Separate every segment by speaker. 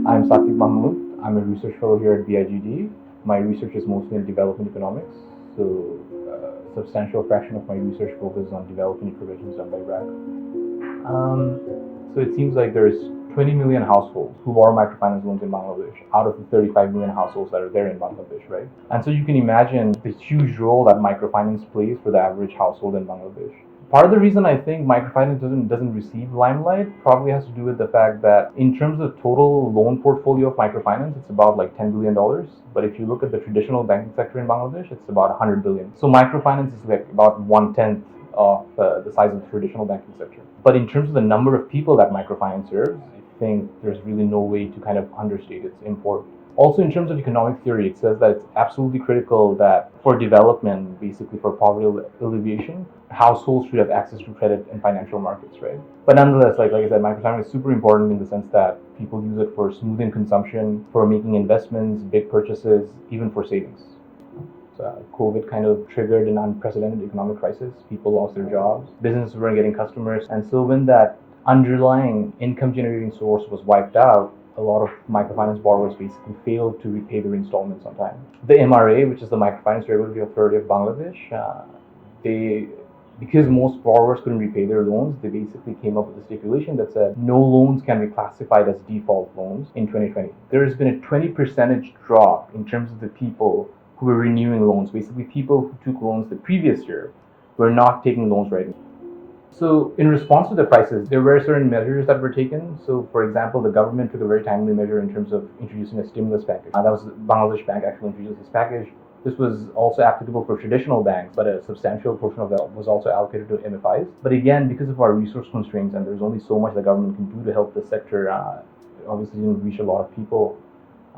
Speaker 1: I'm Sakib Mahmood. I'm a research fellow here at BIGD. My research is mostly in development economics, so a substantial fraction of my research focuses on development interventions done by BRAC. So it seems like there's 20 million households who borrow microfinance loans in Bangladesh out of the 35 million households that are there in Bangladesh, right? And so you can imagine the huge role that microfinance plays for the average household in Bangladesh. Part of the reason I think microfinance doesn't receive limelight probably has to do with the fact that in terms of total loan portfolio of microfinance, it's about like $10 billion. But if you look at the traditional banking sector in Bangladesh, it's about 100 billion. So microfinance is like about 1/10 of the size of the traditional banking sector. But in terms of the number of people that microfinance serves, I think there's really no way to kind of understate its import. Also, in terms of economic theory, it says that it's absolutely critical that for development, basically for poverty alleviation, households should have access to credit and financial markets, right? But nonetheless, like I said, microfinance is super important in the sense that people use it for smoothing consumption, for making investments, big purchases, even for savings. So COVID kind of triggered an unprecedented economic crisis. People lost their jobs, businesses weren't getting customers, and so when that underlying income generating source was wiped out, a lot of microfinance borrowers basically failed to repay their installments on time. The MRA, which is the Microfinance Regulatory Authority of Bangladesh, because most borrowers couldn't repay their loans, they basically came up with a stipulation that said no loans can be classified as default loans in 2020. There has been a 20% drop in terms of the people who were renewing loans. Basically, people who took loans the previous year were not taking loans right now. So in response to the crisis, there were certain measures that were taken. So for example, the government took a very timely measure in terms of introducing a stimulus package. That was Bangladesh Bank actually introduced this package. This was also applicable for traditional banks, but a substantial portion of that was also allocated to MFIs. But again, because of our resource constraints and there's only so much the government can do to help the sector, obviously didn't reach a lot of people.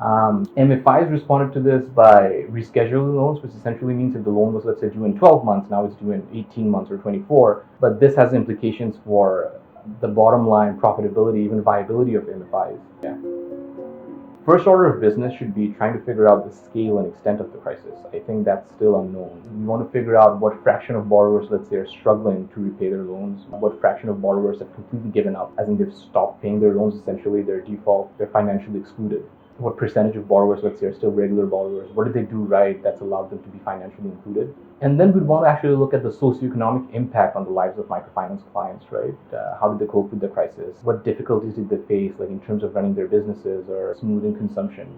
Speaker 1: MFIs responded to this by rescheduling loans, which essentially means if the loan was, let's say, due in 12 months, now it's due in 18 months or 24. But this has implications for the bottom line profitability, even viability of MFIs. Yeah. First order of business should be trying to figure out the scale and extent of the crisis. I think that's still unknown. We want to figure out what fraction of borrowers, let's say, are struggling to repay their loans, what fraction of borrowers have completely given up, as in they've stopped paying their loans, essentially they're default, they're financially excluded. What percentage of borrowers, let's say, are still regular borrowers? What did they do right that's allowed them to be financially included? And then we'd want to actually look at the socioeconomic impact on the lives of microfinance clients, right? How did they cope with the crisis? What difficulties did they face, like in terms of running their businesses or smoothing consumption?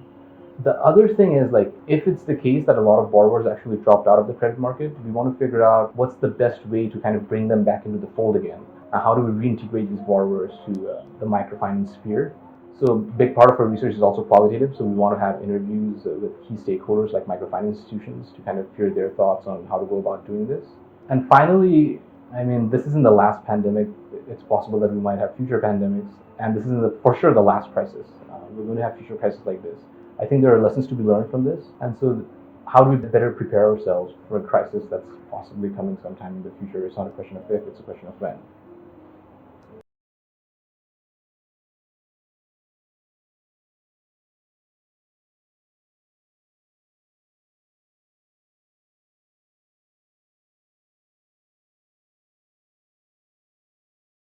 Speaker 1: The other thing is, like, if it's the case that a lot of borrowers actually dropped out of the credit market, we want to figure out what's the best way to kind of bring them back into the fold again. How do we reintegrate these borrowers to the microfinance sphere? So a big part of our research is also qualitative, so we want to have interviews with key stakeholders like microfinance institutions to kind of hear their thoughts on how to go about doing this. And finally, I mean, this isn't the last pandemic. It's possible that we might have future pandemics, and this isn't for sure the last crisis. We're going to have future crises like this. I think there are lessons to be learned from this, and so how do we better prepare ourselves for a crisis that's possibly coming sometime in the future? It's not a question of if, it's a question of when.